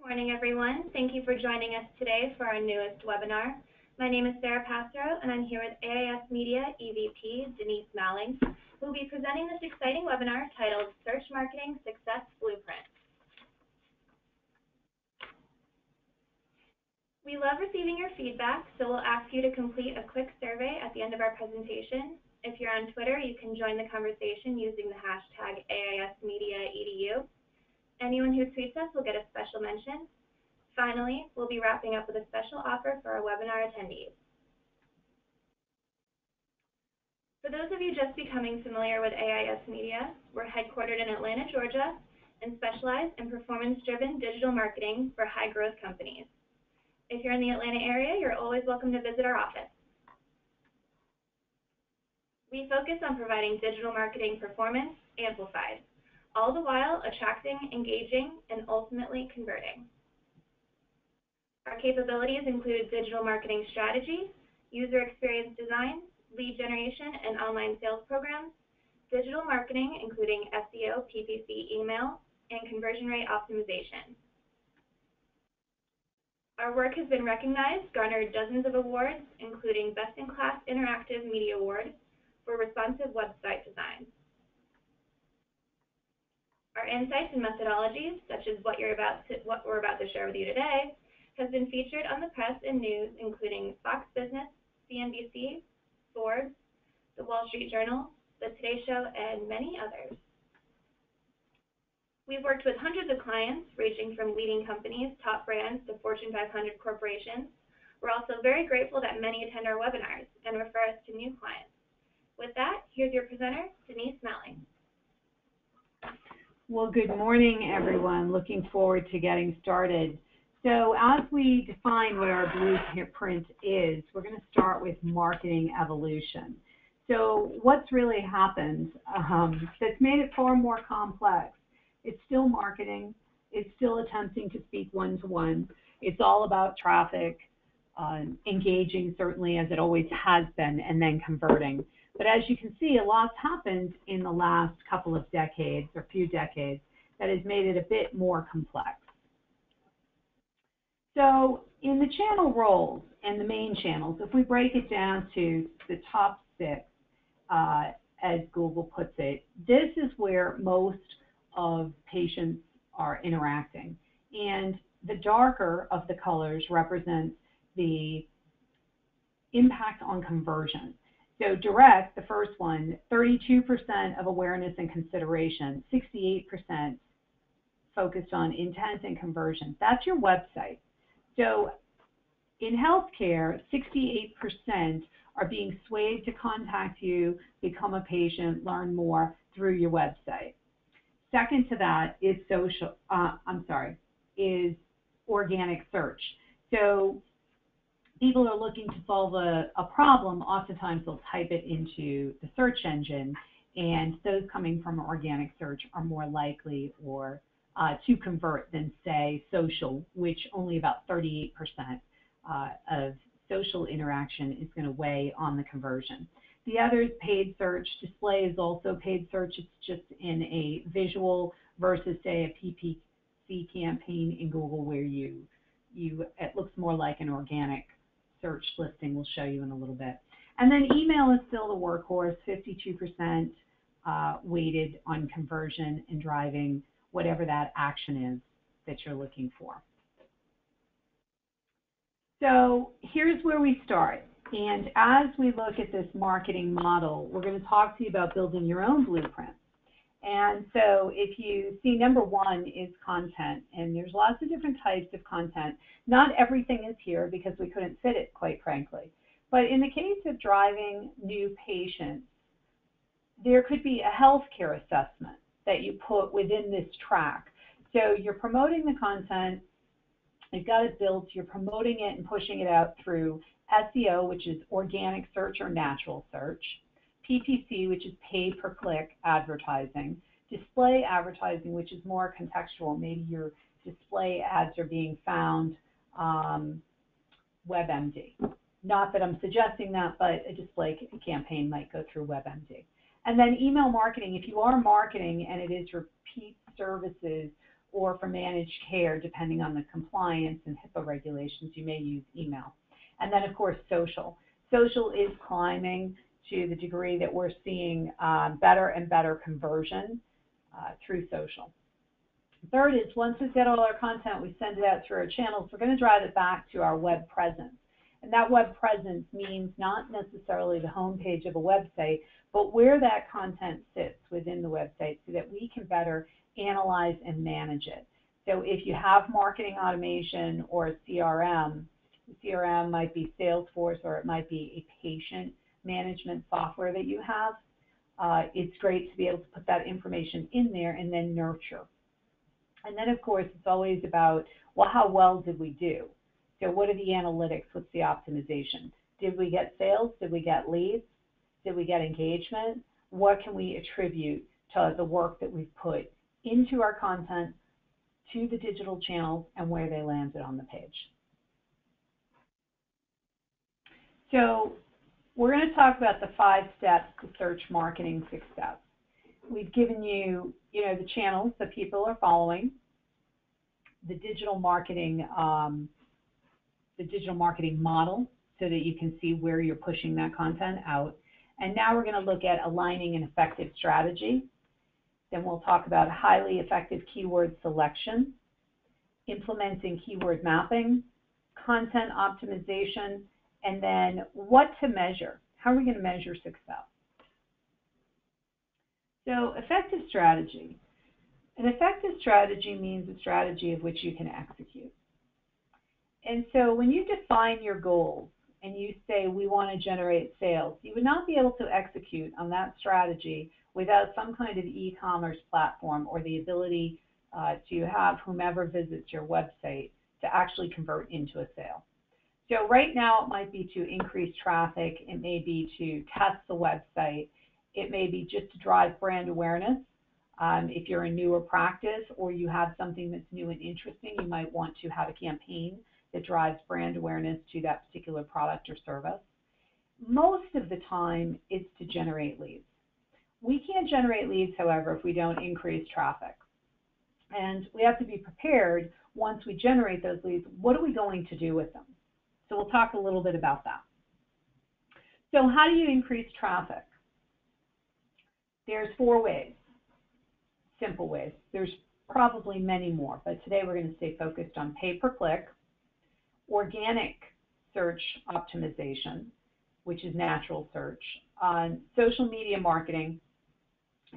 Morning, everyone. Thank you for joining us today for our newest webinar. My name is Sarah Passero, and I'm here with AIS Media EVP Denise Malling, who will be presenting this exciting webinar titled Search Marketing Success Blueprint. We love receiving your feedback, so we'll ask you to complete a quick survey at the end of our presentation. If you're on Twitter, you can join the conversation using the hashtag AISMediaEDU. Anyone who tweets us will get a special mention. Finally, we'll be wrapping up with a special offer for our webinar attendees. For those of you just becoming familiar with AIS Media, we're headquartered in Atlanta, Georgia, and specialize in performance-driven digital marketing for high-growth companies. If you're in the Atlanta area, you're always welcome to visit our office. We focus on providing digital marketing performance amplified, all the while attracting, engaging, and ultimately converting. Our capabilities include digital marketing strategy, user experience design, lead generation, and online sales programs, digital marketing including SEO, PPC, email, and conversion rate optimization. Our work has been recognized, garnered dozens of awards, including Best in Class Interactive Media Award for responsive website design. Our insights and methodologies, such as what we're about to share with you today, has been featured on the press and news, including Fox Business, CNBC, Forbes, The Wall Street Journal, The Today Show, and many others. We've worked with hundreds of clients, ranging from leading companies, top brands, to Fortune 500 corporations. We're also very grateful that many attend our webinars and refer us to new clients. With that, here's your presenter, Denise Malling. Well, good morning, everyone. Looking forward to getting started. So as we define what our blueprint is, we're going to start with marketing evolution. So what's really happened that's made it far more complex? It's still marketing. It's still attempting to speak one-to-one. It's all about traffic, engaging certainly as it always has been, and then converting. But as you can see, a lot's happened in the last couple of decades or few decades that has made it a bit more complex. So in the channel roles and the main channels, if we break it down to the top 6, as Google puts it, this is where most of patients are interacting. And the darker of the colors represents the impact on conversion. So direct, the first one, 32% of awareness and consideration, 68% focused on intent and conversion. That's your website. So in healthcare, 68% are being swayed to contact you, become a patient, learn more through your website. Second to that is is organic search. So people are looking to solve a problem. Oftentimes they'll type it into the search engine, and those coming from organic search are more likely to convert than, say, social, which only about 38% of social interaction is going to weigh on the conversion. The other is paid search. Display is also paid search. It's just in a visual versus, say, a PPC campaign in Google where it looks more like an organic search listing. We'll show you in a little bit. And then email is still the workhorse, 52% weighted on conversion and driving whatever that action is that you're looking for. So here's where we start. And as we look at this marketing model, we're going to talk to you about building your own blueprint. And so if you see, number 1 is content, and there's lots of different types of content. Not everything is here because we couldn't fit it, quite frankly. But in the case of driving new patients, there could be a healthcare assessment that you put within this track. So you're promoting the content, you've got it built, you're promoting it and pushing it out through SEO, which is organic search or natural search, PPC, which is pay per click advertising, display advertising, which is more contextual. Maybe your display ads are being found WebMD. Not that I'm suggesting that, but a display campaign might go through WebMD. And then email marketing, if you are marketing and it is repeat services or for managed care, depending on the compliance and HIPAA regulations, you may use email. And then, of course, social. Social is climbing to the degree that we're seeing better and better conversion through social. Third is, once we've got all our content, we send it out through our channels, we're going to drive it back to our web presence. And that web presence means not necessarily the home page of a website, but where that content sits within the website so that we can better analyze and manage it. So if you have marketing automation or a CRM, the CRM might be Salesforce or it might be a patient management software that you have, it's great to be able to put that information in there and then nurture. And then, of course, it's always about, well, how well did we do? So what are the analytics? What's the optimization? Did we get sales? Did we get leads? Did we get engagement? What can we attribute to the work that we've put into our content, to the digital channels, and where they landed on the page? So we're going to talk about the 5 steps to search marketing success. We've given you, the channels that people are following, the digital marketing model, so that you can see where you're pushing that content out. And now we're going to look at aligning an effective strategy. Then we'll talk about highly effective keyword selection, implementing keyword mapping, content optimization, and then what to measure. How are we going to measure success? So effective strategy. An effective strategy means a strategy of which you can execute. And so when you define your goals and you say we want to generate sales, you would not be able to execute on that strategy without some kind of e-commerce platform or the ability to have whomever visits your website to actually convert into a sale. So right now it might be to increase traffic, it may be to test the website, it may be just to drive brand awareness. If you're a newer practice or you have something that's new and interesting, you might want to have a campaign that drives brand awareness to that particular product or service. Most of the time, it's to generate leads. We can't generate leads, however, if we don't increase traffic. And we have to be prepared once we generate those leads, what are we going to do with them? So we'll talk a little bit about that. So how do you increase traffic? There's 4 ways, simple ways. There's probably many more, but today we're going to stay focused on pay-per-click, organic search optimization, which is natural search, on social media marketing,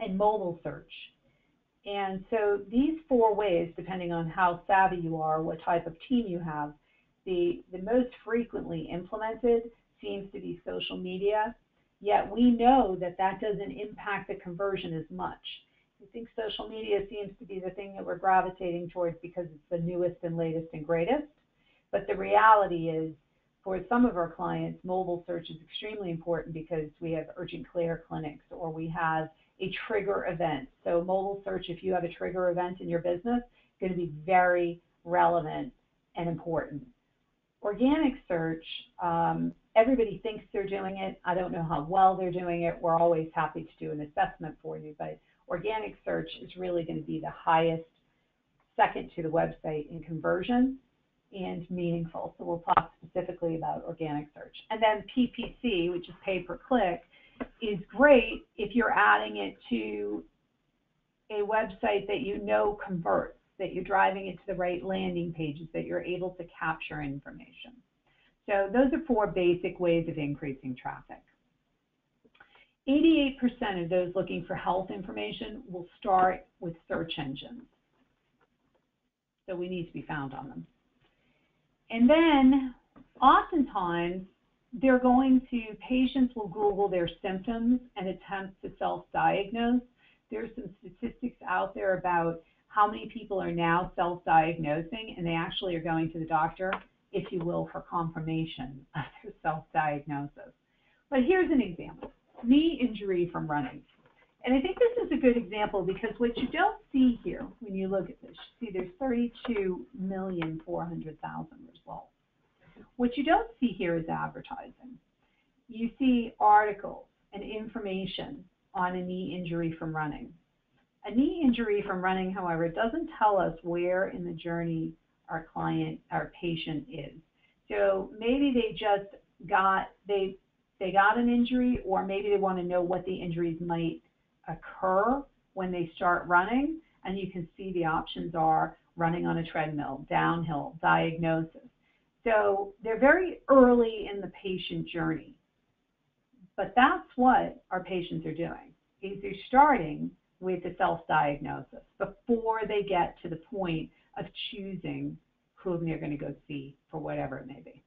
and mobile search. And so these 4 ways, depending on how savvy you are, what type of team you have, the most frequently implemented seems to be social media, yet we know that that doesn't impact the conversion as much. I think social media seems to be the thing that we're gravitating towards because it's the newest and latest and greatest. But the reality is, for some of our clients, mobile search is extremely important because we have urgent care clinics or we have a trigger event. So mobile search, if you have a trigger event in your business, is going to be very relevant and important. Organic search, everybody thinks they're doing it. I don't know how well they're doing it. We're always happy to do an assessment for you, but organic search is really going to be the highest, second to the website in conversion and meaningful. So we'll talk specifically about organic search. And then PPC, which is pay-per-click, is great if you're adding it to a website that you know converts, that you're driving it to the right landing pages, that you're able to capture information. So those are 4 basic ways of increasing traffic. 88% of those looking for health information will start with search engines. So we need to be found on them. And then oftentimes patients will Google their symptoms and attempt to self-diagnose. There's some statistics out there about how many people are now self-diagnosing, and they actually are going to the doctor, if you will, for confirmation of their self-diagnosis. But here's an example, knee injury from running. And I think this is a good example because what you don't see here when you look at this, you see there's 32,400,000 results. What you don't see here is advertising. You see articles and information on a knee injury from running. A knee injury from running, however, doesn't tell us where in the journey our patient is. So maybe they just got an injury, or maybe they want to know what the injuries might occur when they start running, and you can see the options are running on a treadmill, downhill, diagnosis. So they're very early in the patient journey, but that's what our patients are doing, is they're starting with the self-diagnosis before they get to the point of choosing whom they're going to go see for whatever it may be.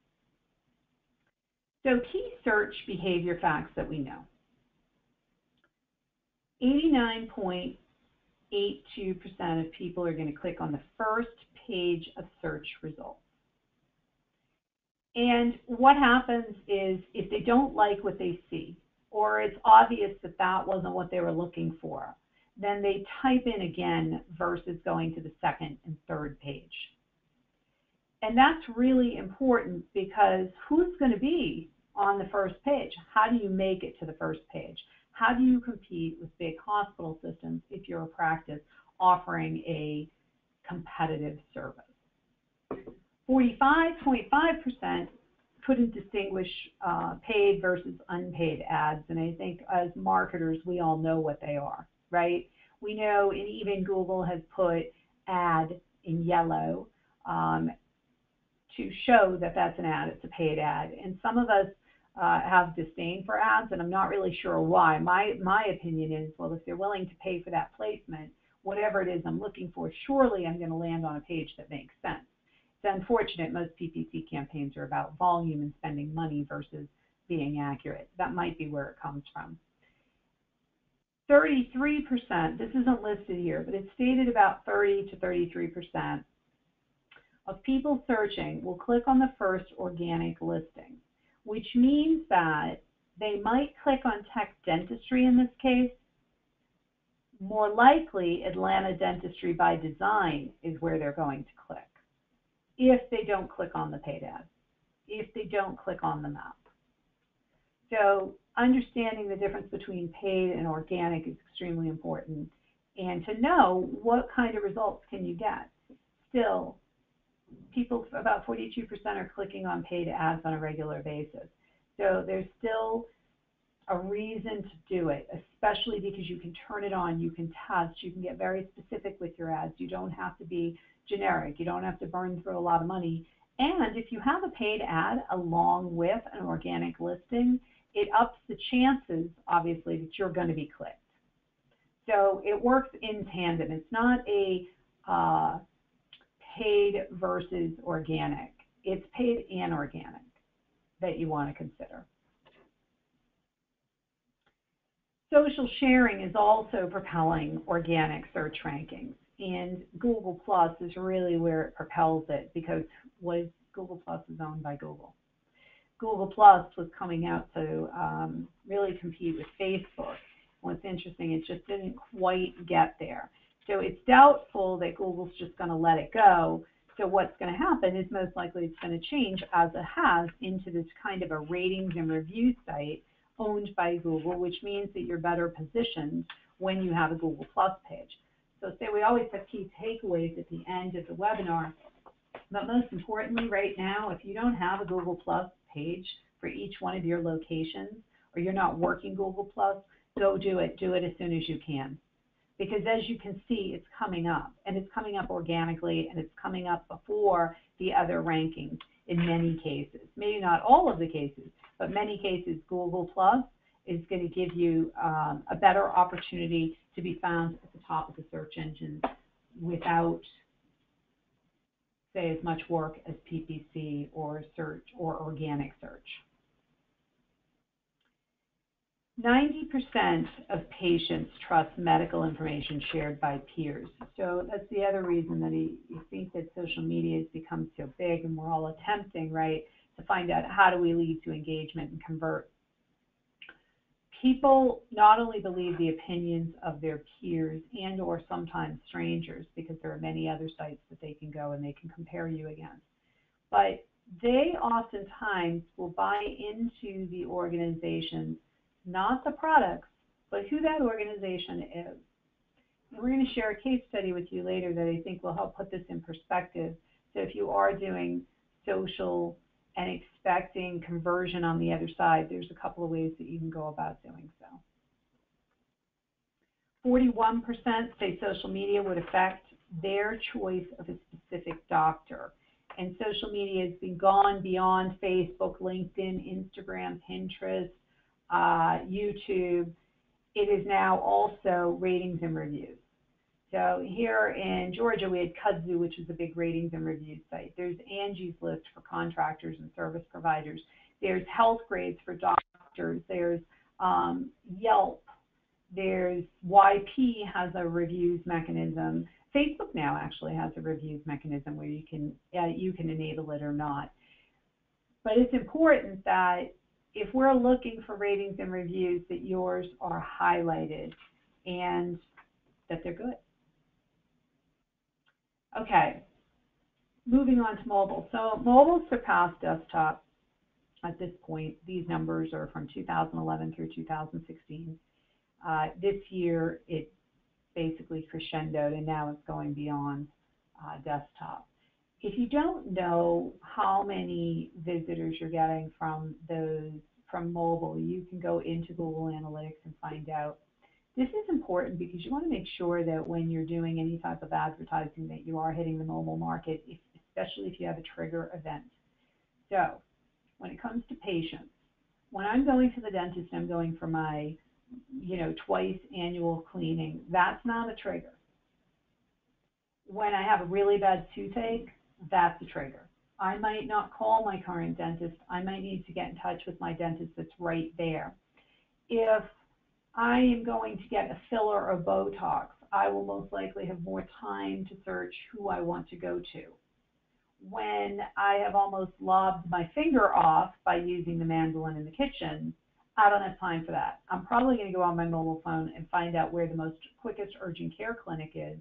So key search behavior facts that we know. 89.82% of people are going to click on the first page of search results. And what happens is if they don't like what they see, or it's obvious that that wasn't what they were looking for, then they type in again versus going to the second and third page. And that's really important, because who's going to be on the first page? How do you make it to the first page? How do you compete with big hospital systems if you're a practice offering a competitive service? 45.5% couldn't distinguish paid versus unpaid ads, and I think as marketers we all know what they are, right? We know, and even Google has put ad in yellow to show that that's an ad, it's a paid ad. And some of us have disdain for ads, and I'm not really sure why. My opinion is, well, if they're willing to pay for that placement, whatever it is I'm looking for, surely I'm going to land on a page that makes sense. It's unfortunate most PPC campaigns are about volume and spending money versus being accurate. That might be where it comes from. 33%, this isn't listed here, but it's stated about 30 to 33% of people searching will click on the first organic listing, which means that they might click on tech dentistry in this case. More likely, Atlanta Dentistry by Design is where they're going to click, if they don't click on the paid ad, if they don't click on the map. So understanding the difference between paid and organic is extremely important, and to know what kind of results can you get. Still, people, about 42% are clicking on paid ads on a regular basis. So there's still a reason to do it, especially because you can turn it on, you can test, you can get very specific with your ads. You don't have to be generic. You don't have to burn through a lot of money. And if you have a paid ad along with an organic listing, it ups the chances, obviously, that you're going to be clicked. So it works in tandem. It's not a paid versus organic. It's paid and organic that you want to consider. Social sharing is also propelling organic search rankings, and Google Plus is really where it propels it, because Google Plus is owned by Google. Google Plus was coming out to really compete with Facebook. What's interesting, it just didn't quite get there. So it's doubtful that Google's just going to let it go. So what's going to happen is most likely it's going to change, as it has, into this kind of a ratings and review site owned by Google, which means that you're better positioned when you have a Google Plus page. So say we always have key takeaways at the end of the webinar, but most importantly right now, if you don't have a Google Plus page for each one of your locations, or you're not working Google Plus, go do it. Do it as soon as you can. Because as you can see, it's coming up, and it's coming up organically, and it's coming up before the other rankings in many cases. Maybe not all of the cases, but many cases Google Plus is going to give you a better opportunity to be found at the top of the search engine without, say, as much work as PPC or search or organic search. 90% of patients trust medical information shared by peers. So that's the other reason that you think that social media has become so big, and we're all attempting, right, to find out how do we lead to engagement and convert. People not only believe the opinions of their peers and or sometimes strangers, because there are many other sites that they can go and they can compare you against, but they oftentimes will buy into the organizations, not the products, but who that organization is. we're going to share a case study with you later that I think will help put this in perspective. So if you are doing social and expecting conversion on the other side, there's a couple of ways that you can go about doing so. 41% say social media would affect their choice of a specific doctor. And social media has been gone beyond Facebook, LinkedIn, Instagram, Pinterest, YouTube. It is now also ratings and reviews. So here in Georgia, we had Kudzu, which is a big ratings and reviews site. There's Angie's List for contractors and service providers. There's Health Grades for doctors. There's Yelp. There's YP has a reviews mechanism. Facebook now actually has a reviews mechanism where you can enable it or not. But it's important that if we're looking for ratings and reviews, that yours are highlighted and that they're good. Okay, moving on to mobile. So mobile surpassed desktop at this point. These numbers are from 2011 through 2016. This year, it basically crescendoed, and now it's going beyond desktop. If you don't know how many visitors you're getting from mobile, you can go into Google Analytics and find out. This is important because you want to make sure that when you're doing any type of advertising that you are hitting the mobile market, especially if you have a trigger event. So when it comes to patients, when I'm going to the dentist, I'm going for my twice annual cleaning. That's not a trigger. When I have a really bad toothache, that's a trigger. I might not call my current dentist. I might need to get in touch with my dentist that's right there. If I am going to get a filler or Botox, I will most likely have more time to search who I want to go to. When I have almost lobbed my finger off by using the mandolin in the kitchen, I don't have time for that. I'm probably going to go on my mobile phone and find out where the most quickest urgent care clinic is,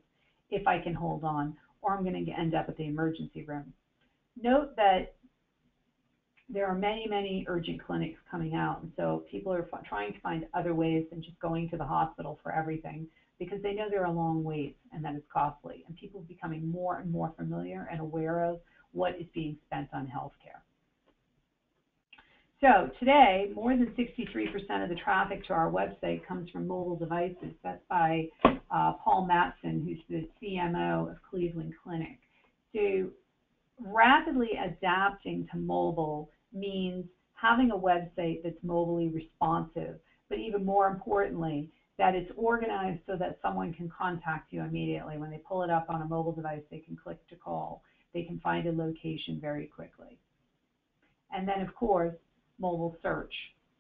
if I can hold on, or I'm going to end up at the emergency room. Note that there are many, many urgent clinics coming out, and so people are trying to find other ways than just going to the hospital for everything, because they know there are long waits and that it's costly, and people are becoming more and more familiar and aware of what is being spent on healthcare. So today, more than 63% of the traffic to our website comes from mobile devices. That's by Paul Matson, who's the CMO of Cleveland Clinic. So rapidly adapting to mobile means having a website that's mobilely responsive, but even more importantly, that it's organized so that someone can contact you immediately. When they pull it up on a mobile device, they can click to call. They can find a location very quickly. And then, of course, mobile search,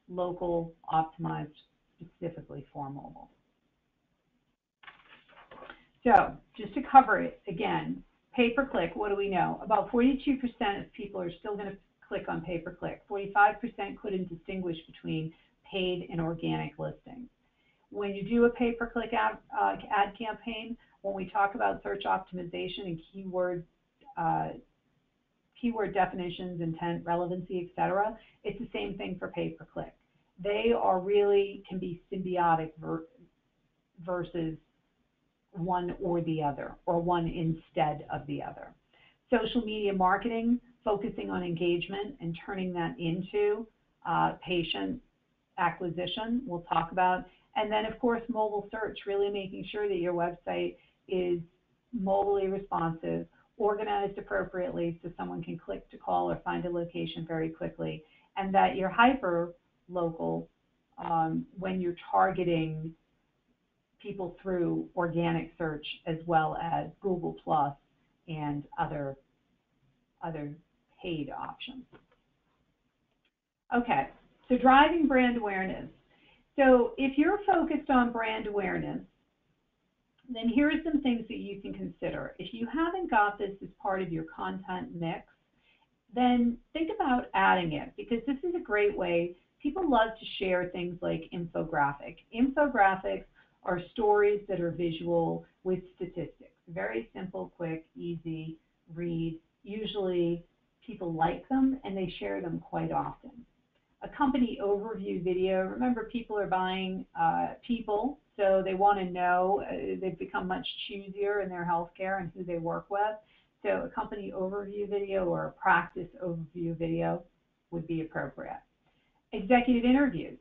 local, optimized specifically for mobile. So just to cover it again, pay-per-click, what do we know? About 42% of people are still going to click on pay-per-click. 45% couldn't distinguish between paid and organic listings. When you do a pay-per-click ad campaign, when we talk about search optimization and keyword definitions, intent, relevancy, etc., it's the same thing for pay-per-click. They are really can be symbiotic versus one or the other, or one instead of the other. Social media marketing, focusing on engagement and turning that into patient acquisition, we'll talk about. And then, of course, mobile search, really making sure that your website is mobilely responsive, organized appropriately so someone can click to call or find a location very quickly, and that you're hyper-local when you're targeting people through organic search as well as Google Plus and other paid options. Okay, so driving brand awareness. So if you're focused on brand awareness, then here are some things that you can consider. If you haven't got this as part of your content mix, then think about adding it, because this is a great way. People love to share things like infographic. Infographics are stories that are visual with statistics. Very simple, quick, easy read. Usually people like them and they share them quite often. A company overview video, remember people are buying people, So they want to know, they've become much choosier in their healthcare and who they work with. So a company overview video or a practice overview video would be appropriate. Executive interviews,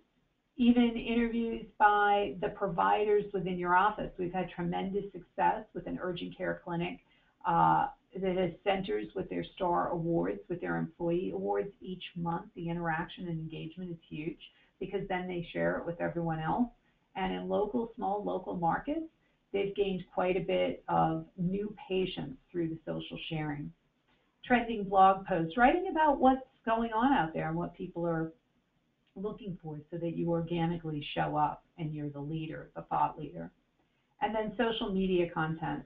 even interviews by the providers within your office. We've had tremendous success with an urgent care clinic that has centers with their STAR awards, with their employee awards each month. The interaction and engagement is huge because then they share it with everyone else. And in small local markets, they've gained quite a bit of new patients through the social sharing. Trending blog posts, writing about what's going on out there and what people are looking for so that you organically show up and you're the leader, the thought leader. And then social media content.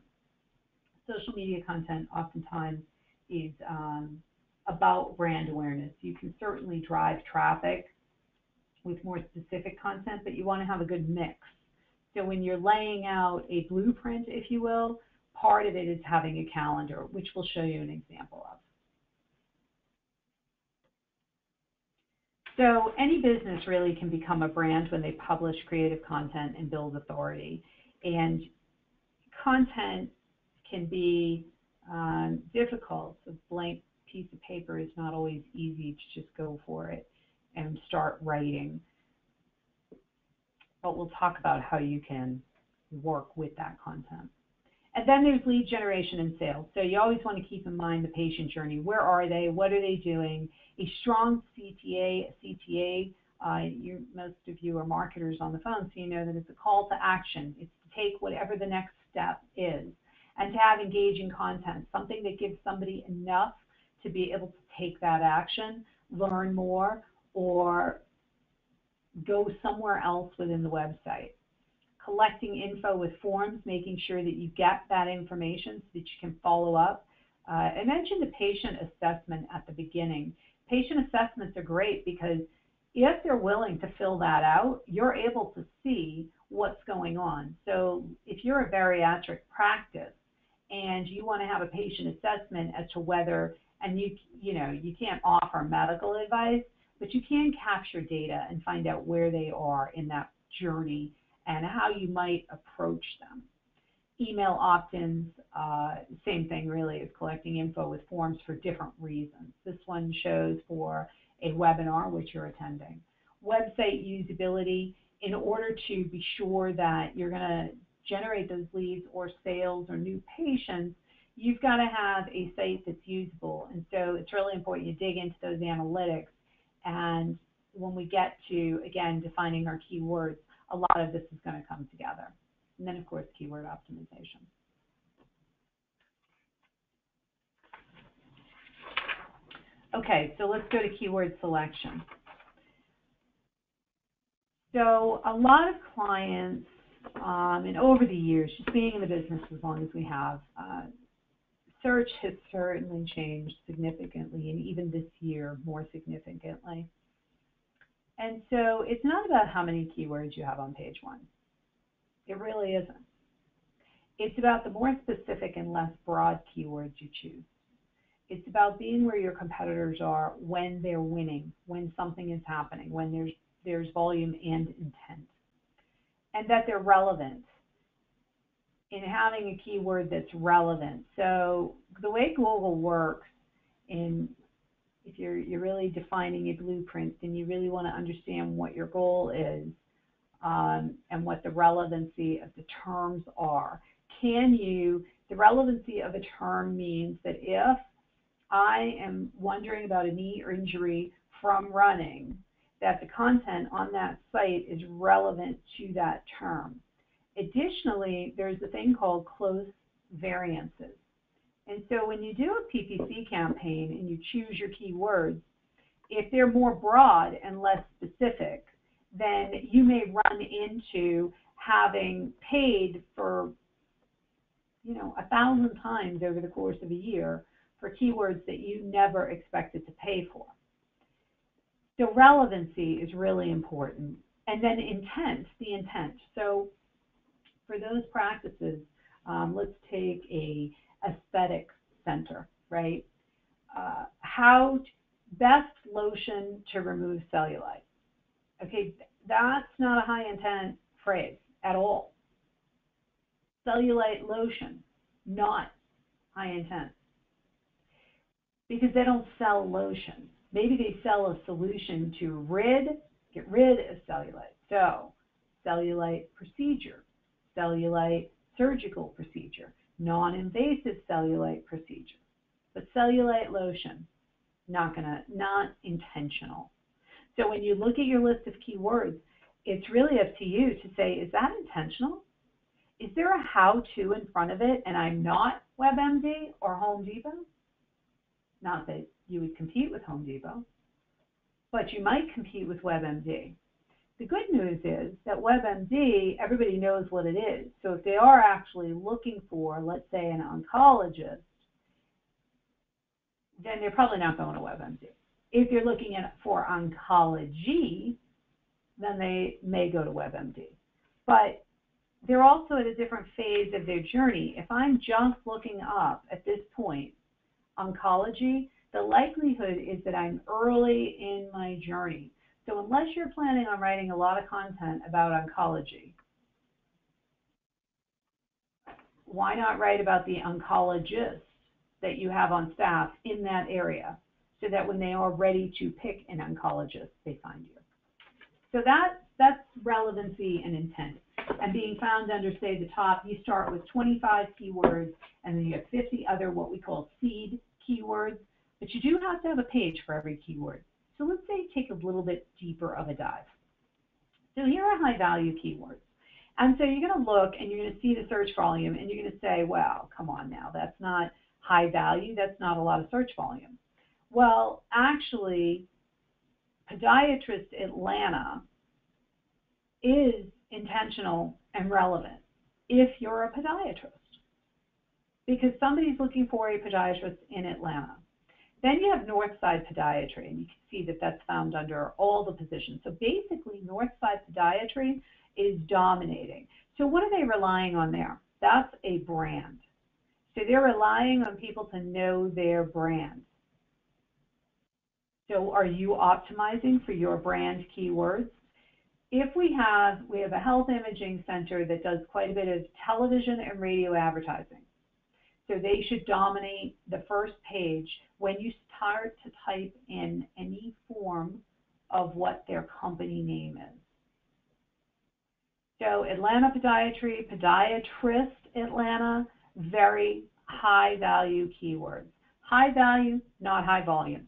Social media content oftentimes is about brand awareness. You can certainly drive traffic with more specific content, but you want to have a good mix. So when you're laying out a blueprint, if you will, part of it is having a calendar, which we'll show you an example of. So any business really can become a brand when they publish creative content and build authority. And content can be difficult. A blank piece of paper is not always easy to just go for it and start writing. But we'll talk about how you can work with that content. And then there's lead generation and sales. So you always want to keep in mind the patient journey. Where are they? What are they doing? A strong CTA, most of you are marketers on the phone, so you know that it's a call to action. It's to take whatever the next step is and to have engaging content, something that gives somebody enough to be able to take that action, learn more, or go somewhere else within the website. Collecting info with forms, making sure that you get that information so that you can follow up. I mentioned the patient assessment at the beginning. Patient assessments are great because if they're willing to fill that out, you're able to see what's going on. So if you're a bariatric practice and you want to have a patient assessment as to whether, and you can't offer medical advice, but you can capture data and find out where they are in that journey and how you might approach them. Email opt-ins, same thing really, is collecting info with forms for different reasons. This one shows for a webinar which you're attending. Website usability, in order to be sure that you're going to generate those leads or sales or new patients, you've got to have a site that's usable. And so it's really important you dig into those analytics. And when we get to, again, defining our keywords, a lot of this is going to come together. And then, of course, keyword optimization. Okay, so let's go to keyword selection. So a lot of clients, and over the years, just being in the business as long as we have, search has certainly changed significantly, and even this year, more significantly. And so it's not about how many keywords you have on page one. It really isn't. It's about the more specific and less broad keywords you choose. It's about being where your competitors are when they're winning, when something is happening, when there's volume and intent, and that they're relevant. In having a keyword that's relevant. So the way Google works, if you're really defining a blueprint, then you really want to understand what your goal is and what the relevancy of the terms are. The relevancy of a term means that if I am wondering about a knee or injury from running, that the content on that site is relevant to that term. Additionally, there's a thing called close variances. And so when you do a PPC campaign and you choose your keywords, if they're more broad and less specific, then you may run into having paid for 1,000 times over the course of a year for keywords that you never expected to pay for. So relevancy is really important. And then intent, the intent. So for those practices, let's take a aesthetic center, right? How best lotion to remove cellulite. Okay, that's not a high intent phrase at all. Cellulite lotion, not high intent, because they don't sell lotion. Maybe they sell a solution to get rid of cellulite. So, cellulite procedure, cellulite surgical procedure, non-invasive cellulite procedure. But cellulite lotion, not intentional. So when you look at your list of keywords, it's really up to you to say, is that intentional? Is there a how-to in front of it and I'm not WebMD or Home Depot? Not that you would compete with Home Depot, but you might compete with WebMD. The good news is that WebMD, everybody knows what it is. So if they are actually looking for, let's say, an oncologist, then they're probably not going to WebMD. If you're looking for oncology, then they may go to WebMD. But they're also at a different phase of their journey. If I'm just looking up at this point, oncology, the likelihood is that I'm early in my journey. So unless you're planning on writing a lot of content about oncology, why not write about the oncologist that you have on staff in that area so that when they are ready to pick an oncologist, they find you. So that's relevancy and intent. And being found under, say, the top, you start with 25 keywords, and then you have 50 other what we call seed keywords. But you do have to have a page for every keyword. So let's say take a little bit deeper of a dive. So here are high-value keywords. And so you're going to look, and you're going to see the search volume, and you're going to say, well, come on now, that's not high value, that's not a lot of search volume. Well, actually, Podiatrist Atlanta is intentional and relevant if you're a podiatrist, because somebody's looking for a podiatrist in Atlanta. Then you have Northside Podiatry, and you can see that that's found under all the positions. So basically, Northside Podiatry is dominating. So what are they relying on there? That's a brand. So they're relying on people to know their brand. So are you optimizing for your brand keywords? If we have a health imaging center that does quite a bit of television and radio advertising. So they should dominate the first page when you start to type in any form of what their company name is. So Atlanta Podiatry, Podiatrist Atlanta, very high value keywords. High value, not high volume.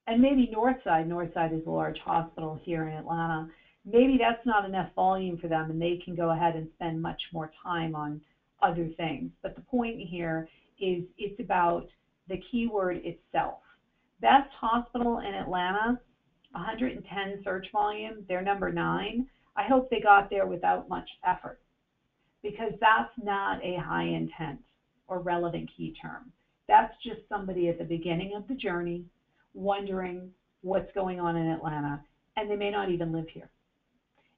And maybe Northside. Northside is a large hospital here in Atlanta. Maybe that's not enough volume for them, and they can go ahead and spend much more time on other things. But the point here is it's about the keyword itself. Best hospital in Atlanta, 110 search volume, they're number 9. I hope they got there without much effort, because that's not a high intent or relevant key term. That's just somebody at the beginning of the journey wondering what's going on in Atlanta, and they may not even live here.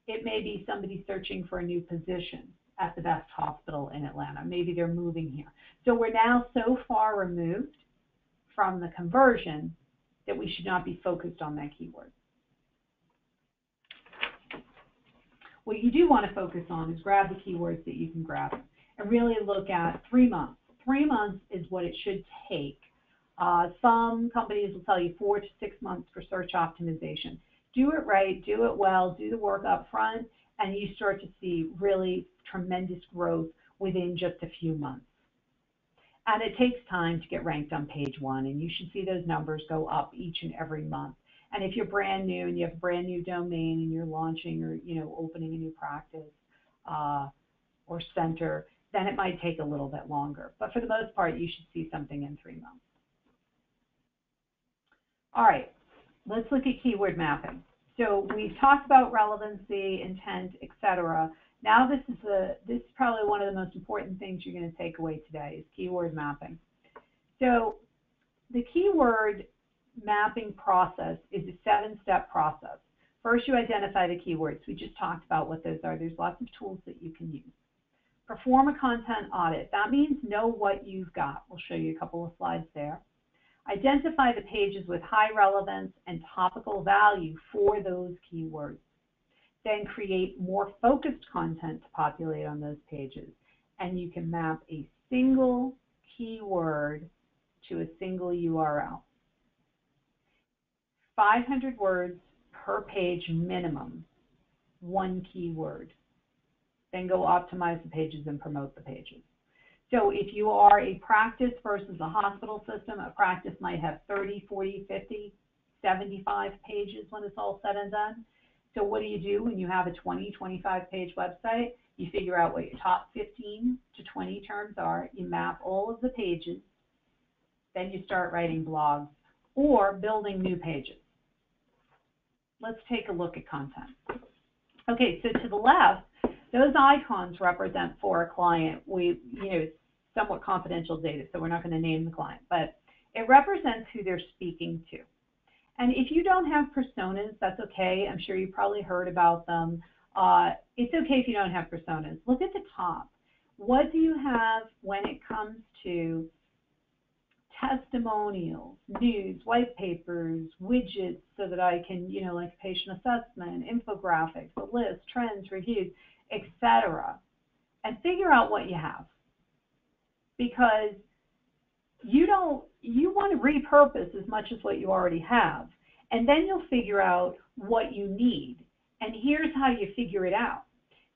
It may be somebody searching for a new position at the best hospital in Atlanta. Maybe they're moving here. So we're now so far removed from the conversion that we should not be focused on that keyword. What you do want to focus on is grab the keywords that you can grab and really look at 3 months. 3 months is what it should take. Some companies will tell you 4 to 6 months for search optimization. Do it right, do it well, do the work up front, and you start to see really tremendous growth within just a few months. And it takes time to get ranked on page 1, and you should see those numbers go up each and every month. And if you're brand new and you have a brand new domain and you're launching or opening a new practice or center, then it might take a little bit longer. But for the most part, you should see something in 3 months. All right, let's look at keyword mapping. So we've talked about relevancy, intent, etc. Now this is probably one of the most important things you're going to take away today is keyword mapping. So the keyword mapping process is a 7-step process. First, you identify the keywords. We just talked about what those are. There's lots of tools that you can use. Perform a content audit. That means know what you've got. We'll show you a couple of slides there. Identify the pages with high relevance and topical value for those keywords. then create more focused content to populate on those pages. And you can map a single keyword to a single URL. 500 words per page minimum, one keyword. Then go optimize the pages and promote the pages. So if you are a practice versus a hospital system, a practice might have 30, 40, 50, 75 pages when it's all said and done. So what do you do when you have a 20, 25 page website? You figure out what your top 15 to 20 terms are. You map all of the pages. Then you start writing blogs or building new pages. Let's take a look at content. Okay, so to the left, those icons represent for a client. It's somewhat confidential data, so we're not going to name the client, but it represents who they're speaking to. And if you don't have personas, that's okay. I'm sure you probably heard about them. It's okay if you don't have personas. Look at the top. What do you have when it comes to testimonials, news, white papers, widgets, so that I can, like patient assessment, infographics, a list, trends, reviews, etc. And figure out what you have. Because you want to repurpose as much as what you already have. And then you'll figure out what you need. And here's how you figure it out.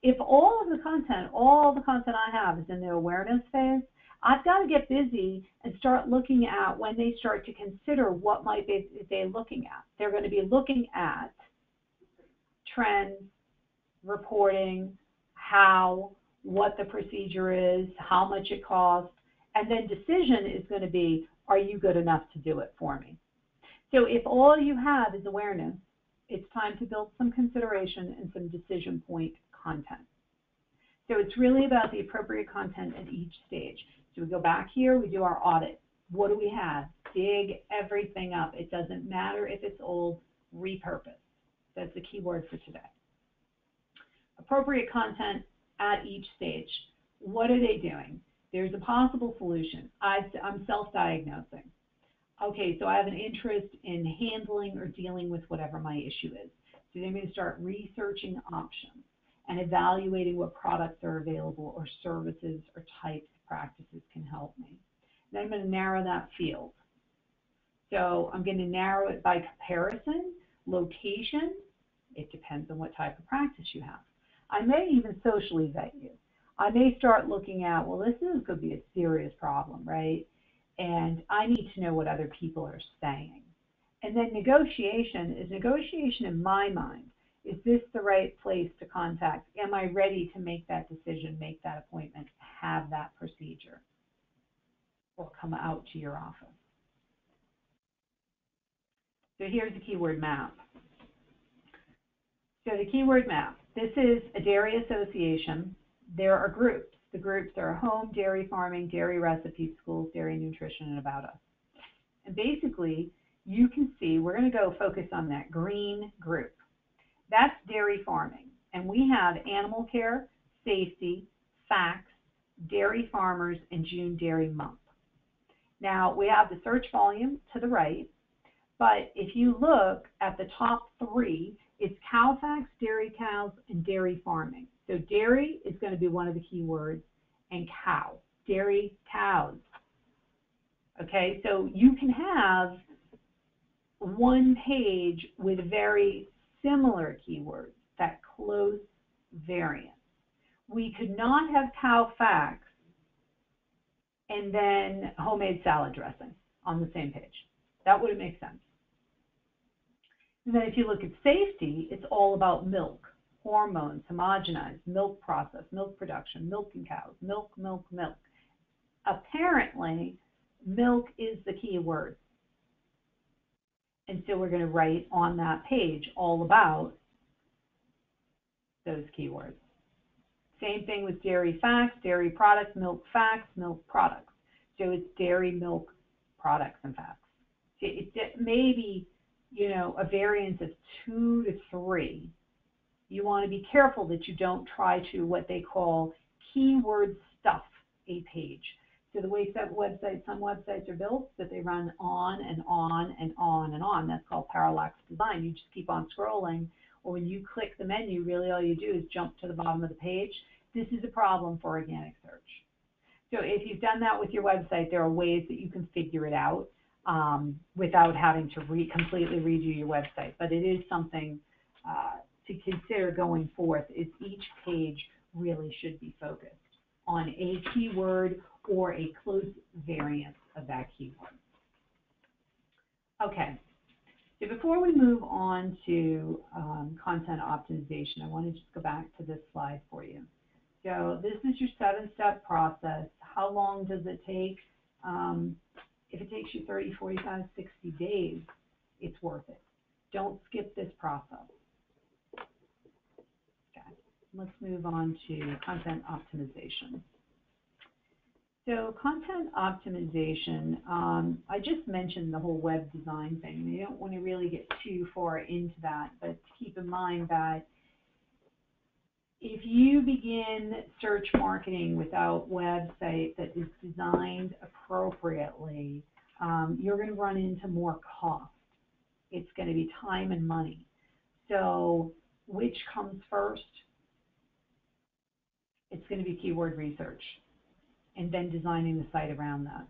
If all the content I have is in the awareness phase, I've got to get busy and start looking at when they start to consider what might be they looking at. They're going to be looking at trends, reporting, how, what the procedure is, how much it costs, and then decision is going to be, are you good enough to do it for me? So if all you have is awareness, it's time to build some consideration and some decision point content. So it's really about the appropriate content at each stage. So we go back here, we do our audit. What do we have? Dig everything up. It doesn't matter if it's old, repurpose. That's the key word for today. Appropriate content at each stage. What are they doing? There's a possible solution. I'm self-diagnosing. Okay, so I have an interest in handling or dealing with whatever my issue is. So then I'm going to start researching options and evaluating what products are available or services or types of practices can help me. Then I'm going to narrow that field. So I'm going to narrow it by comparison, location. It depends on what type of practice you have. I may even socially vet you. I may start looking at, well, this could be a serious problem, right? And I need to know what other people are saying. And then negotiation in my mind. Is this the right place to contact? Am I ready to make that decision, make that appointment, have that procedure, or come out to your office? So here's the keyword map. So the keyword map, this is a dairy association. There are groups. The groups are home, dairy farming, dairy recipes, schools, dairy nutrition, and about us. And basically, you can see, we're going to go focus on that green group. That's dairy farming. And we have animal care, safety, facts, dairy farmers, and June Dairy Month. Now, we have the search volume to the right, but if you look at the top three, it's cow facts, dairy cows, and dairy farming. So dairy is going to be one of the keywords, and cow, dairy cows. Okay, so you can have one page with very similar keywords, that close variance. We could not have cow facts and then homemade salad dressing on the same page. That wouldn't make sense. And then if you look at safety, it's all about milk, hormones, homogenized, milk process, milk production, milk in cows, milk, milk, milk. Apparently, milk is the key word. And so we're going to write on that page all about those keywords. Same thing with dairy facts, dairy products, milk facts, milk products. So it's dairy, milk, products, and facts. It may be, a variance of 2 to 3. You want to be careful that you don't try to what they call keyword stuff a page. So the way some websites are built, that they run on and on and on and on. That's called parallax design. You just keep on scrolling. or when you click the menu, really all you do is jump to the bottom of the page. This is a problem for organic search. So if you've done that with your website, there are ways that you can figure it out without having to completely redo your website. But it is something to consider going forth, is each page really should be focused on a keyword or a close variant of that keyword. Okay, so before we move on to content optimization, I want to just go back to this slide for you. So this is your 7-step process. How long does it take? If it takes you 30, 45, 60 days, it's worth it. Don't skip this process. Okay, let's move on to content optimization. So content optimization, I just mentioned the whole web design thing. You don't want to really get too far into that, but keep in mind that if you begin search marketing without a website that is designed appropriately, you're going to run into more cost. It's going to be time and money. So which comes first? It's going to be keyword research and then designing the site around that.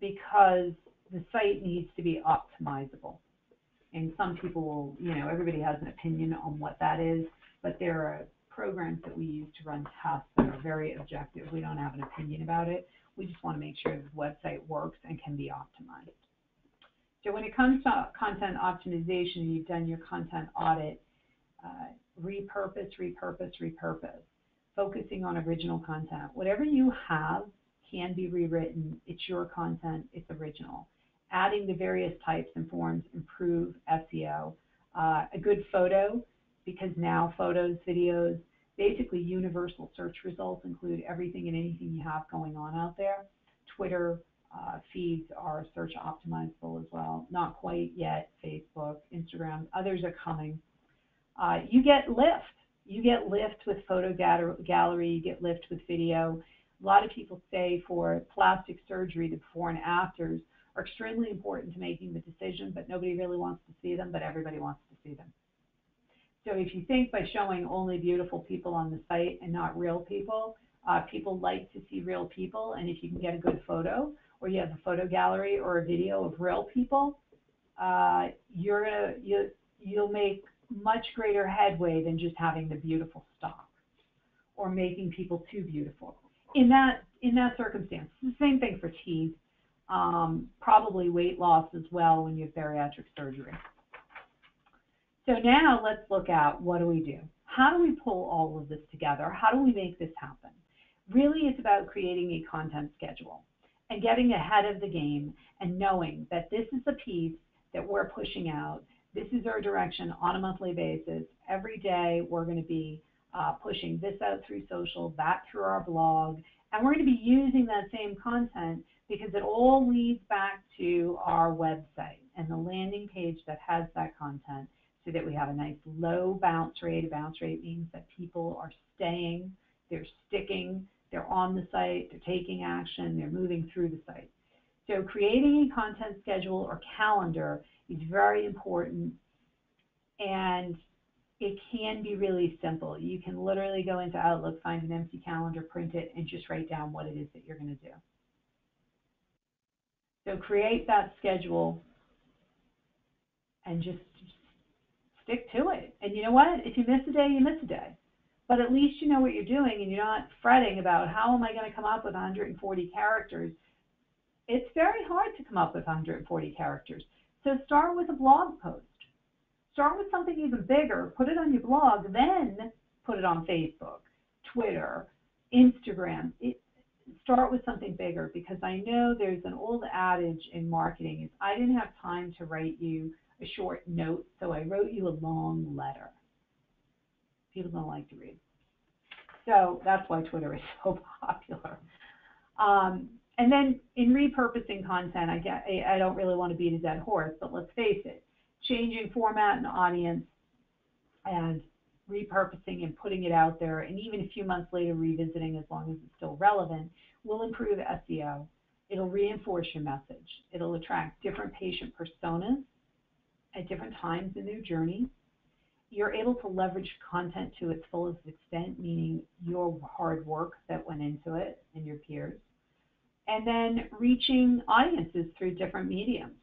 Because the site needs to be optimizable. And some people will, everybody has an opinion on what that is, but there are programs that we use to run tests that are very objective. We don't have an opinion about it. We just want to make sure the website works and can be optimized. So when it comes to content optimization, you've done your content audit, repurpose, focusing on original content. Whatever you have can be rewritten. It's your content. It's original. Adding the various types and forms improve SEO. A good photo, because now photos, videos, basically universal search results include everything and anything you have going on out there. Twitter feeds are search optimizable as well. Not quite yet. Facebook, Instagram, others are coming. You get lift. You get lift with photo gallery. You get lift with video. A lot of people say for plastic surgery, the before and afters are extremely important to making the decision, but nobody really wants to see them, but everybody wants to see them. So if you think by showing only beautiful people on the site and not real people, people like to see real people, and if you can get a good photo, or you have a photo gallery or a video of real people, you'll make much greater headway than just having the beautiful stock or making people too beautiful. In that circumstance, it's the same thing for teeth, probably weight loss as well when you have bariatric surgery. So now let's look at what do we do? How do we pull all of this together? How do we make this happen? Really, it's about creating a content schedule and getting ahead of the game and knowing that this is the piece that we're pushing out. This is our direction on a monthly basis. Every day we're going to be pushing this out through social, that through our blog, and we're going to be using that same content because it all leads back to our website and the landing page that has that content, so that we have a nice low bounce rate. A bounce rate means that people are staying, they're sticking, they're on the site, they're taking action, they're moving through the site. So creating a content schedule or calendar is very important, and it can be really simple. You can literally go into Outlook, find an empty calendar, print it, and just write down what it is that you're going to do. So create that schedule and just stick to it. And you know what? If you miss a day, you miss a day. But at least you know what you're doing and you're not fretting about how am I going to come up with 140 characters. It's very hard to come up with 140 characters. So start with a blog post. Start with something even bigger. Put it on your blog, then put it on Facebook, Twitter, Instagram. Start with something bigger, because I know there's an old adage in marketing is I didn't have time to write you a short note, so I wrote you a long letter. People don't like to read. So that's why Twitter is so popular. And then in repurposing content, I don't really want to beat a dead horse, but let's face it, changing format and audience and repurposing and putting it out there, and even a few months later revisiting as long as it's still relevant, will improve SEO. It'll reinforce your message. It'll attract different patient personas, at different times in their journey. You're able to leverage content to its fullest extent, meaning your hard work that went into it and your peers. And then reaching audiences through different mediums.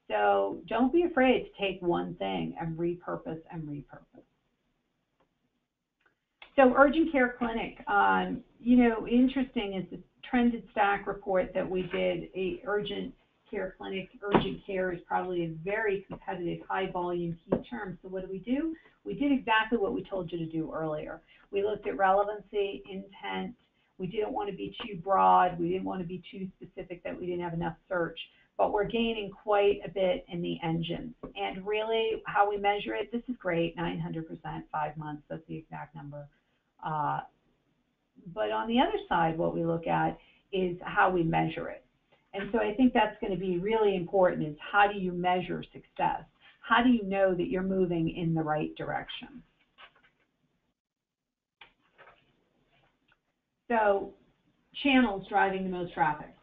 So don't be afraid to take one thing and repurpose and repurpose. So urgent care clinic, interesting is the trended stack report that we did. A urgent care clinic, urgent care is probably a very competitive, high volume key term. So what do? We did exactly what we told you to do earlier. We looked at relevancy, intent. We didn't want to be too broad. We didn't want to be too specific that we didn't have enough search. But we're gaining quite a bit in the engines. And really, how we measure it, this is great, 900%, 5 months, that's the exact number. But on the other side, what we look at is how we measure it. And so I think that's going to be really important, is how do you measure success? How do you know that you're moving in the right direction? So channels driving the most traffic.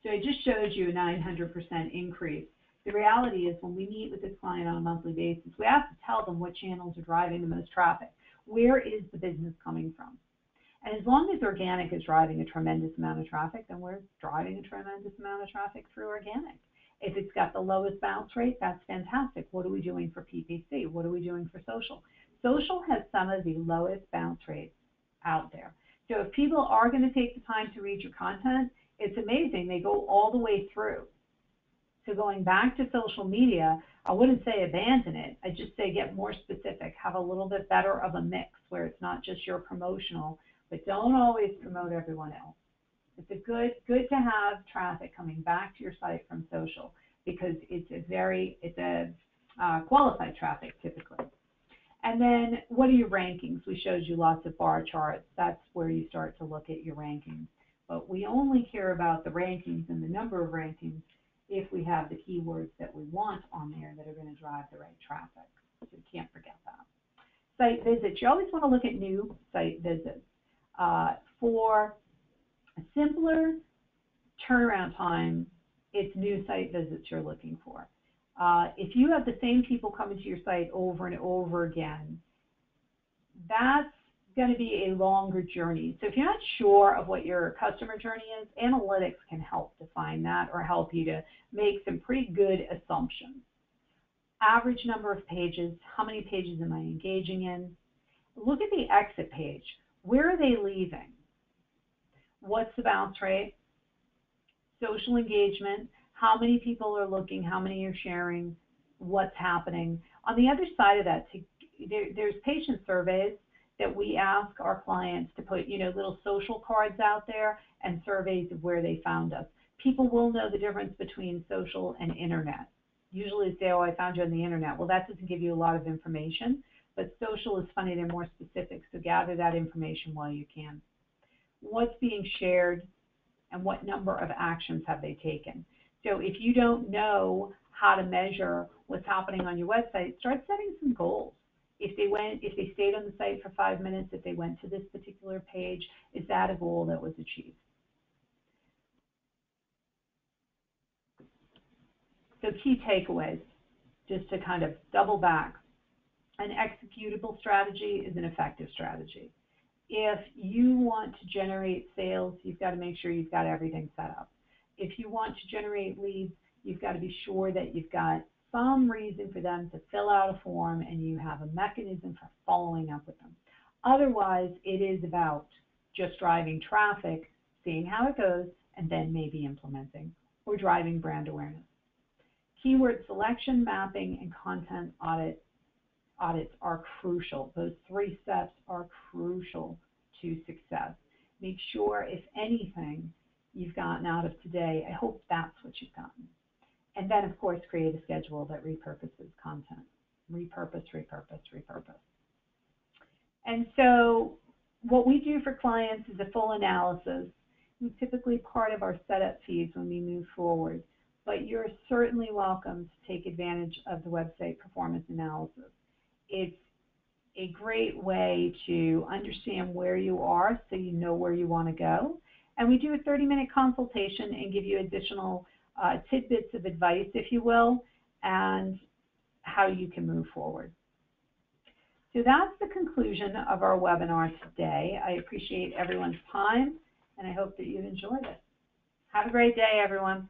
So I just showed you a 900% increase. The reality is when we meet with this client on a monthly basis, we have to tell them what channels are driving the most traffic. Where is the business coming from? And as long as organic is driving a tremendous amount of traffic, then we're driving a tremendous amount of traffic through organic. If it's got the lowest bounce rate, that's fantastic. What are we doing for PPC? What are we doing for social? Social has some of the lowest bounce rates out there. So if people are going to take the time to read your content, it's amazing. They go all the way through. So going back to social media, I wouldn't say abandon it. I'd just say get more specific. Have a little bit better of a mix where it's not just your promotional, but don't always promote everyone else. It's good to have traffic coming back to your site from social, because it's a qualified traffic typically. And then what are your rankings? We showed you lots of bar charts. That's where you start to look at your rankings. But we only care about the rankings and the number of rankings if we have the keywords that we want on there that are going to drive the right traffic. So you can't forget that. Site visits. You always want to look at new site visits. For a simpler turnaround time, it's new site visits you're looking for. If you have the same people coming to your site over and over again, that's going to be a longer journey. So if you're not sure of what your customer journey is, analytics can help define that or help you to make some pretty good assumptions. Average number of pages, how many pages am I engaging in? Look at the exit page. Where are they leaving? What's the bounce rate? Social engagement, how many people are looking, how many are sharing, what's happening. On the other side of that, there's patient surveys that we ask our clients to put, little social cards out there and surveys of where they found us. People will know the difference between social and internet. Usually they say, oh, I found you on the internet. Well, that doesn't give you a lot of information, but social is funny, they're more specific, so gather that information while you can. What's being shared and what number of actions have they taken? So if you don't know how to measure what's happening on your website, start setting some goals. If they stayed on the site for 5 minutes, if they went to this particular page, is that a goal that was achieved? So key takeaways, just to kind of double back. An executable strategy is an effective strategy. If you want to generate sales, you've got to make sure you've got everything set up. If you want to generate leads, you've got to be sure that you've got some reason for them to fill out a form and you have a mechanism for following up with them. Otherwise, it is about just driving traffic, seeing how it goes, and then maybe implementing or driving brand awareness. Keyword selection, mapping, and content audits are crucial. Those 3 steps are crucial to success. Make sure, if anything, you've gotten out of today. I hope that's what you've gotten. And then, of course, create a schedule that repurposes content. Repurpose, repurpose, repurpose. And so what we do for clients is a full analysis. It's typically part of our setup fees when we move forward. But you're certainly welcome to take advantage of the website performance analysis. It's a great way to understand where you are so you know where you want to go. And we do a 30-minute consultation and give you additional tidbits of advice, if you will, and how you can move forward. So that's the conclusion of our webinar today. I appreciate everyone's time, and I hope that you've enjoyed it. Have a great day, everyone.